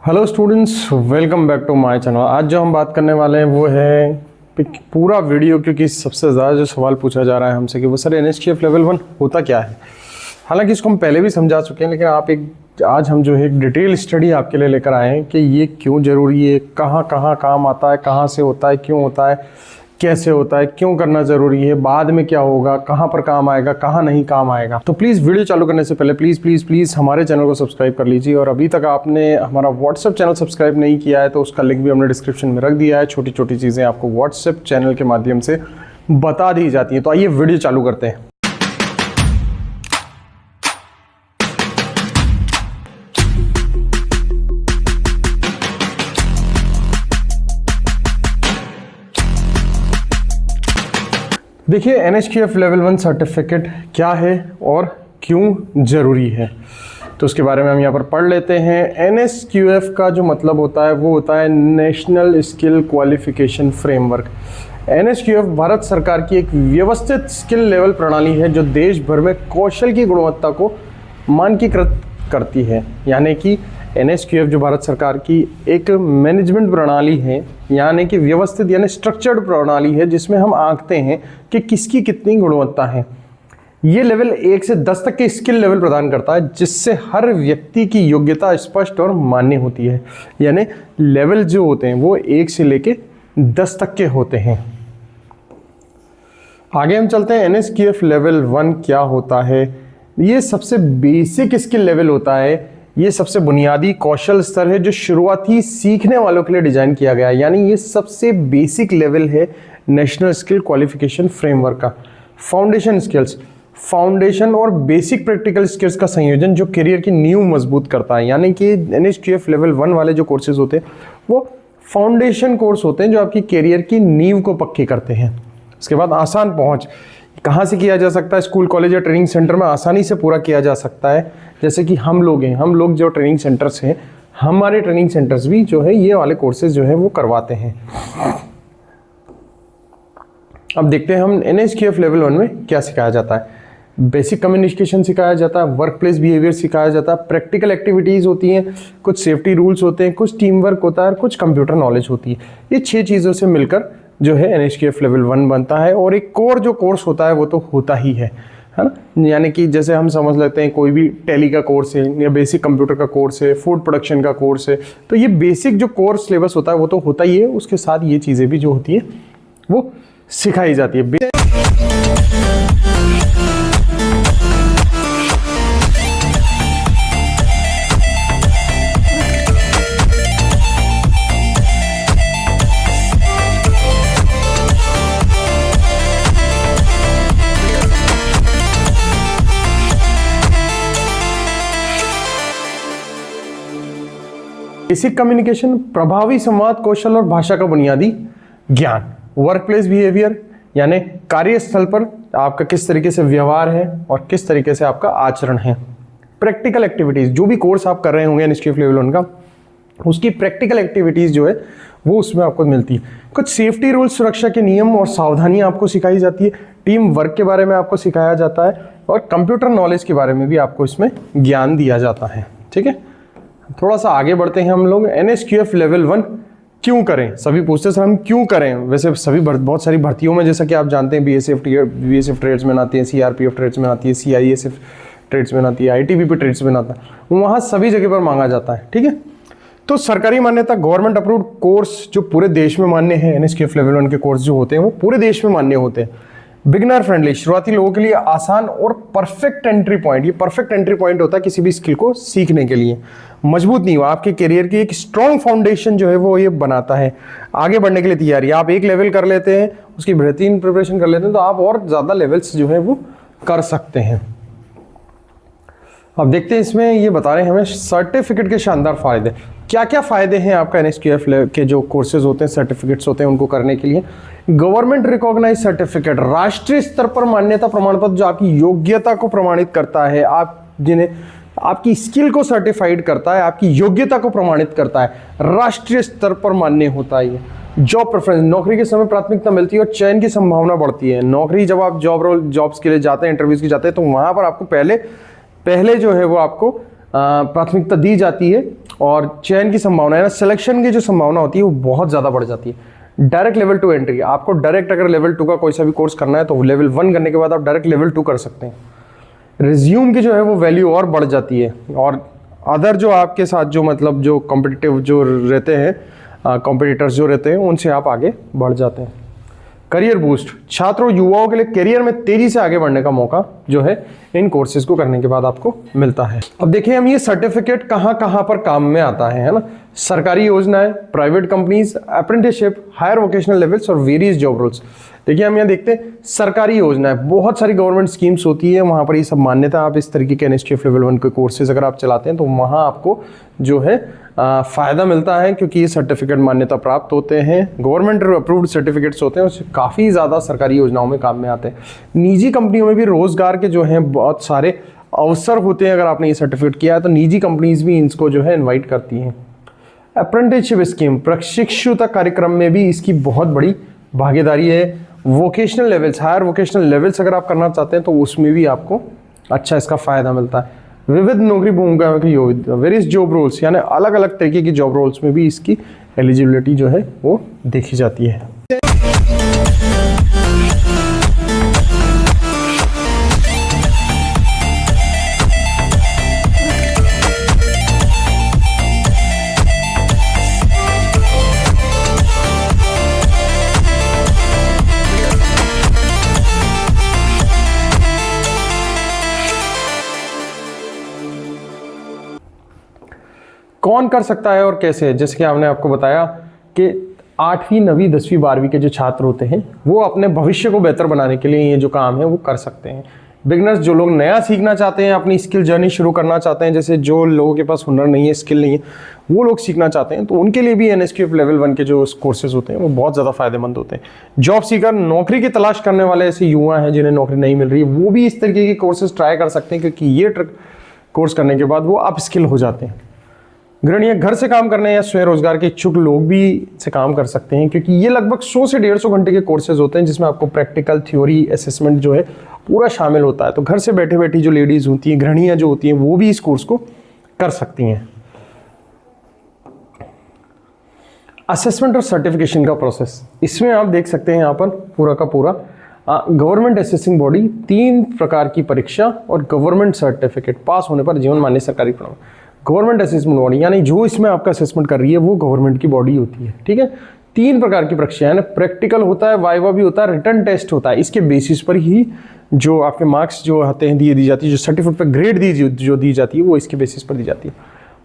Hello students, welcome back to my channel. आज जो हम बात करने वाले हैं वो है पूरा वीडियो, क्योंकि सबसे ज़्यादा जो सवाल पूछा जा रहा है हमसे कि वो सर NSQF लेवल 1 होता क्या है। हालांकि इसको हम पहले भी समझा चुके हैं, लेकिन आज हम जो है एक डिटेल स्टडी आपके लिए लेकर आए हैं कि ये क्यों ज़रूरी है, कहाँ कहाँ काम आता है, कहाँ से होता है, क्यों होता है, कैसे होता है, क्यों करना ज़रूरी है, बाद में क्या होगा, कहाँ पर काम आएगा, कहाँ नहीं काम आएगा। तो प्लीज़ वीडियो चालू करने से पहले प्लीज़ हमारे चैनल को सब्सक्राइब कर लीजिए। और अभी तक आपने हमारा व्हाट्सएप चैनल सब्सक्राइब नहीं किया है तो उसका लिंक भी हमने डिस्क्रिप्शन में रख दिया है। छोटी छोटी चीज़ें आपको व्हाट्सएप चैनल के माध्यम से बता दी जाती हैं। तो आइए वीडियो चालू करते हैं। देखिए, NSQF लेवल 1 सर्टिफिकेट क्या है और क्यों ज़रूरी है, तो उसके बारे में हम यहाँ पर पढ़ लेते हैं। NSQF का जो मतलब होता है वो होता है national skill qualification framework. NSQF Bharat सरकार की एक व्यवस्थित स्किल लेवल प्रणाली है जो देश भर में कौशल की गुणवत्ता को मानकीकृत करती है। यानी कि NSQF जो भारत सरकार की एक मैनेजमेंट प्रणाली है, यानी कि व्यवस्थित यानी स्ट्रक्चर्ड प्रणाली है, जिसमें हम आंकते हैं कि किसकी कितनी गुणवत्ता है। ये लेवल 1 से 10 तक के स्किल लेवल प्रदान करता है, जिससे हर व्यक्ति की योग्यता स्पष्ट और मान्य होती है। यानी लेवल जो होते हैं वो 1 से लेके 10 तक के होते हैं। आगे हम चलते हैं। NSQF लेवल 1 क्या होता है। ये सबसे बेसिक स्किल लेवल होता है। ये सबसे बुनियादी कौशल स्तर है जो शुरुआती सीखने वालों के लिए डिजाइन किया गया है। यानी ये सबसे बेसिक लेवल है नेशनल स्किल क्वालिफिकेशन फ्रेमवर्क का। फाउंडेशन स्किल्स, फाउंडेशन और बेसिक प्रैक्टिकल स्किल्स का संयोजन जो करियर की नींव मजबूत करता है। यानी कि NSQF लेवल 1 वाले जो कोर्सेज होते हैं वो फाउंडेशन कोर्स होते हैं जो आपकी करियर की नींव को पक्की करते हैं। उसके बाद आसान पहुँच, कहाँ से किया जा सकता है, स्कूल कॉलेज या ट्रेनिंग सेंटर में आसानी से पूरा किया जा सकता है। जैसे कि हम लोग जो ट्रेनिंग सेंटर्स हैं, हमारे ट्रेनिंग सेंटर्स भी जो है ये वाले कोर्सेज जो है वो करवाते हैं। अब देखते हैं हम NSQF लेवल 1 में क्या सिखाया जाता है। बेसिक कम्युनिकेशन सिखाया जाता है, वर्क प्लेस बिहेवियर सिखाया जाता है, प्रैक्टिकल एक्टिविटीज़ होती हैं, कुछ सेफ्टी रूल्स होते हैं, कुछ टीम वर्क होता है और कुछ कंप्यूटर नॉलेज होती है। ये 6 चीज़ों से मिलकर जो है NSQF लेवल 1 बनता है। और एक कोर जो कोर्स होता है वो तो होता ही है ना। यानी कि जैसे हम समझ लेते हैं कोई भी टैली का कोर्स है या बेसिक कंप्यूटर का कोर्स है, फूड प्रोडक्शन का कोर्स है, तो ये बेसिक जो कोर्स सिलेबस होता है वो तो होता ही है। उसके साथ ये चीज़ें भी जो होती है वो सिखाई जाती है। बेसिक कम्युनिकेशन, प्रभावी संवाद कौशल और भाषा का बुनियादी ज्ञान। वर्क प्लेस बिहेवियर, यानी कार्यस्थल पर आपका किस तरीके से व्यवहार है और किस तरीके से आपका आचरण है। प्रैक्टिकल एक्टिविटीज़, जो भी कोर्स आप कर रहे होंगे NSQF लेवल 1 का, उसकी प्रैक्टिकल एक्टिविटीज़ जो है वो उसमें आपको मिलती है। कुछ सेफ्टी रूल्स, सुरक्षा के नियम और सावधानियाँ आपको सिखाई जाती है। टीम वर्क के बारे में आपको सिखाया जाता है और कंप्यूटर नॉलेज के बारे में भी आपको इसमें ज्ञान दिया जाता है। ठीक है, थोड़ा सा आगे बढ़ते हैं हम लोग। NSQF लेवल 1 क्यों करें, सभी पूछते हैं सर हम क्यों करें। वैसे सभी बहुत सारी भर्तियों में, जैसा कि आप जानते हैं, BSF ट्रेड्समैन आती है, CRPF ट्रेड्समैन आती है, CISF ट्रेड्समैन आती है, ITBP ट्रेड्समैन आता है, वहाँ सभी जगह पर मांगा जाता है। ठीक है, तो सरकारी मान्यता, गवर्नमेंट अप्रूव्ड कोर्स जो पूरे देश में मान्य है। NSQF लेवल 1 के कोर्स जो होते हैं वो पूरे देश में मान्य होते हैं। बिगिनर फ्रेंडली, शुरुआती लोगों के लिए आसान और परफेक्ट एंट्री पॉइंट। ये परफेक्ट एंट्री पॉइंट होता है किसी भी स्किल को सीखने के लिए। मजबूत नींव, आपके करियर की एक स्ट्रॉन्ग फाउंडेशन जो है वो ये बनाता है। आगे बढ़ने के लिए तैयारी, आप एक लेवल कर लेते हैं, उसकी बेहतरीन प्रिपरेशन कर लेते हैं तो आप और ज़्यादा लेवल्स जो है वो कर सकते हैं। अब देखते हैं इसमें ये बता रहे हैं हमें सर्टिफिकेट के शानदार फायदे। क्या क्या फ़ायदे हैं आपका NSQF के जो कोर्सेज होते हैं, सर्टिफिकेट्स होते हैं उनको करने के लिए। गवर्नमेंट रिकॉग्नाइज सर्टिफिकेट, राष्ट्रीय स्तर पर मान्यता प्रमाण पत्र जो आपकी योग्यता को प्रमाणित करता है, आप जिन्हें आपकी स्किल को सर्टिफाइड करता है, आपकी योग्यता को प्रमाणित करता है, राष्ट्रीय स्तर पर मान्य होता है। जॉब प्रेफरेंस, नौकरी के समय प्राथमिकता मिलती है और चयन की संभावना बढ़ती है। नौकरी जब आप जॉब्स के लिए जाते हैं, इंटरव्यूज के जाते हैं, तो वहाँ पर आपको पहले जो है वो आपको प्राथमिकता दी जाती है और चयन की संभावना है ना, सिलेक्शन की जो संभावना होती है वो बहुत ज़्यादा बढ़ जाती है। डायरेक्ट लेवल 2 एंट्री, आपको डायरेक्ट अगर लेवल 2 का कोई सा भी कोर्स करना है तो लेवल 1 करने के बाद आप डायरेक्ट लेवल 2 कर सकते हैं। रिज्यूम की जो है वो वैल्यू और बढ़ जाती है, और अदर जो आपके साथ जो मतलब जो कॉम्पिटिटिव जो रहते हैं, कॉम्पिटिटर्स जो रहते हैं, उनसे आप आगे बढ़ जाते हैं। करियर बूस्ट, छात्रों युवाओं के लिए करियर में तेजी से आगे बढ़ने का मौका जो है इन कोर्सेज को करने के बाद आपको मिलता है। अब देखिए हम ये सर्टिफिकेट कहाँ कहाँ पर काम में आता है ना, सरकारी योजनाएं, private companies, apprenticeship, higher vocational levels और वेरियस जॉब रोल्स। देखिए हम यहाँ देखते हैं सरकारी योजनाएं, बहुत सारी गवर्नमेंट स्कीम्स होती है, वहाँ पर ये सब मान्यता, आप इस तरीके के NSTF लेवल 1 के कोर्सेज अगर आप चलाते हैं तो वहाँ आपको जो है फ़ायदा मिलता है, क्योंकि ये सर्टिफिकेट मान्यता प्राप्त होते हैं, गवर्नमेंट अप्रूव्ड सर्टिफिकेट्स होते हैं, उससे काफ़ी ज़्यादा सरकारी योजनाओं में काम में आते हैं। निजी कंपनियों में भी रोज़गार के जो हैं बहुत सारे अवसर होते हैं, अगर आपने ये सर्टिफिकेट किया है तो निजी कंपनीज भी इसको जो है इन्वाइट करती हैं। अप्रेंटिसशिप स्कीम, प्रशिक्षुता कार्यक्रम में भी इसकी बहुत बड़ी भागीदारी है। Vocational levels, higher vocational levels अगर आप करना चाहते हैं तो उसमें भी आपको अच्छा इसका फ़ायदा मिलता है। विविध नौकरी भूमिका की योग्यता, वेरियस जॉब रोल्स, यानी अलग अलग तरीके की जॉब रोल्स में भी इसकी एलिजिबिलिटी जो है वो देखी जाती है। कौन कर सकता है और कैसे, जैसे कि हमने आपको बताया कि 8वीं 9वीं 10वीं 12वीं के जो छात्र होते हैं वो अपने भविष्य को बेहतर बनाने के लिए ये जो काम है वो कर सकते हैं। बिगनर्स, जो लोग नया सीखना चाहते हैं, अपनी स्किल जर्नी शुरू करना चाहते हैं, जैसे जो लोगों के पास हुनर नहीं है, स्किल नहीं है, वो लोग सीखना चाहते हैं, तो उनके लिए भी NSTF लेवल 1 के जो कोर्सेज होते हैं वो बहुत ज़्यादा फायदेमंद होते हैं। जॉब सीकर, नौकरी की तलाश करने वाले ऐसे युवा हैं जिन्हें नौकरी नहीं मिल रही है, वो भी इस तरीके के कोर्सेज ट्राई कर सकते हैं, क्योंकि ये कोर्स करने के बाद वो अप स्किल हो जाते हैं। गृहिणी, घर से काम करने या स्वयं रोजगार के इच्छुक लोग भी से काम कर सकते हैं, क्योंकि ये लगभग 100 से 150 घंटे के कोर्सेज होते हैं, जिसमें आपको प्रैक्टिकल, थ्योरी, असेसमेंट जो है पूरा शामिल होता है। तो घर से बैठे बैठी जो लेडीज़ होती हैं, गृहिणियाँ जो होती हैं, वो भी इस कोर्स को कर सकती हैं। असेसमेंट और सर्टिफिकेशन का प्रोसेस, इसमें आप देख सकते हैं यहाँ पर पूरा का पूरा गवर्नमेंट असेसिंग बॉडी 3 प्रकार की परीक्षा और गवर्नमेंट सर्टिफिकेट पास होने पर जीवन मान्य सरकारी प्रमाण। गवर्नमेंट असेसमेंट बॉडी यानी जो इसमें आपका असेसमेंट कर रही है वो गवर्नमेंट की बॉडी होती है, ठीक है। 3 प्रकार की परीक्षा है ना, प्रैक्टिकल होता है, वाइवा भी होता है, रिटन टेस्ट होता है। इसके बेसिस पर ही जो आपके मार्क्स जो आते हैं दी जाती है, जो सर्टिफिकेट पर ग्रेड जो दी जाती है वो इसके बेसिस पर दी जाती है।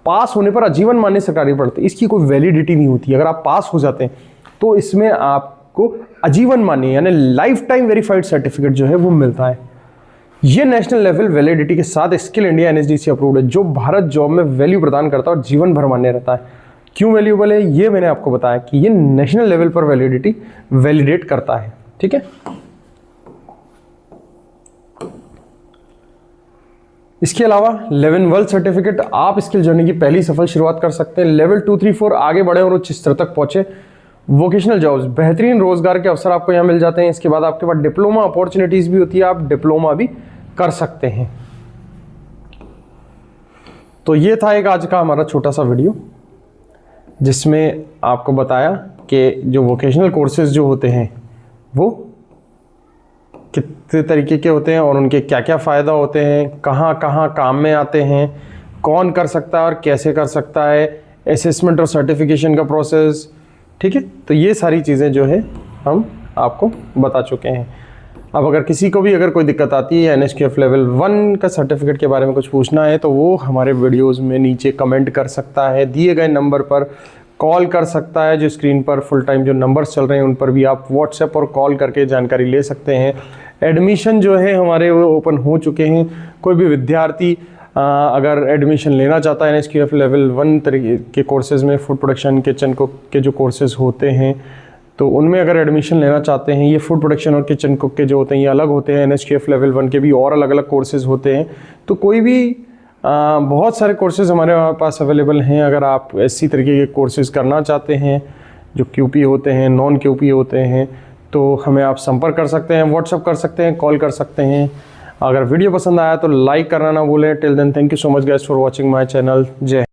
पास होने पर आजीवन मान्य सरकारी पढ़ते, इसकी कोई वैलिडिटी नहीं होती। अगर आप पास हो जाते हैं तो इसमें आपको आजीवन मान्य यानी लाइफ टाइम वेरीफाइड सर्टिफिकेट जो है वो मिलता है। ये नेशनल लेवल वैलिडिटी के साथ स्किल इंडिया NSDC अप्रूव्ड है, जो भारत जॉब में वैल्यू प्रदान करता है और जीवन भर मान्य रहता है। क्यों वैल्यूएबल है ये मैंने आपको बताया कि ये नेशनल लेवल पर वैलिडिटी वैलिडेट करता है, ठीक है। इसके अलावा लेवल 1 सर्टिफिकेट, आप स्किल जर्नी की पहली सफल शुरुआत कर सकते हैं। लेवल 2, 3, 4 आगे बढ़े और उच्च स्तर तक पहुंचे। वोकेशनल जॉब्स, बेहतरीन रोजगार के अवसर आपको यहाँ मिल जाते हैं। इसके बाद आपके पास डिप्लोमा अपॉर्चुनिटीज भी होती है, आप डिप्लोमा भी कर सकते हैं। तो ये था एक आज का हमारा छोटा सा वीडियो, जिसमें आपको बताया कि जो वोकेशनल कोर्सेज जो होते हैं वो कितने तरीके के होते हैं और उनके क्या क्या फ़ायदा होते हैं, कहाँ कहाँ काम में आते हैं, कौन कर सकता है और कैसे कर सकता है, असेसमेंट और सर्टिफिकेशन का प्रोसेस, ठीक है। तो ये सारी चीज़ें जो है हम आपको बता चुके हैं। अब अगर किसी को भी अगर कोई दिक्कत आती है NSTF लेवल 1 का सर्टिफिकेट के बारे में कुछ पूछना है तो वो हमारे वीडियोस में नीचे कमेंट कर सकता है, दिए गए नंबर पर कॉल कर सकता है। जो स्क्रीन पर फुल टाइम जो नंबर्स चल रहे हैं उन पर भी आप व्हाट्सएप और कॉल करके जानकारी ले सकते हैं। एडमिशन जो है हमारे वो ओपन हो चुके हैं। कोई भी विद्यार्थी अगर एडमिशन लेना चाहता है NSTF लेवल 1 तरीके के कोर्सेज़ में, फूड प्रोडक्शन, किचन कुक के जो कोर्सेज़ होते हैं तो उनमें अगर एडमिशन लेना चाहते हैं, ये फूड प्रोडक्शन और किचन कुक के जो होते हैं ये अलग होते हैं। NSTF लेवल 1 के भी और अलग अलग कोर्सेज़ होते हैं। तो कोई भी बहुत सारे कोर्सेज़ हमारे पास अवेलेबल हैं। अगर आप इसी तरीके के कोर्सेज़ करना चाहते हैं जो QP होते हैं, नॉन QP होते हैं, तो हमें आप संपर्क कर सकते हैं, व्हाट्सअप कर सकते हैं, कॉल कर सकते हैं। अगर वीडियो पसंद आया तो लाइक करना ना भूलें। Till then thank you so much guys for watching my channel. जय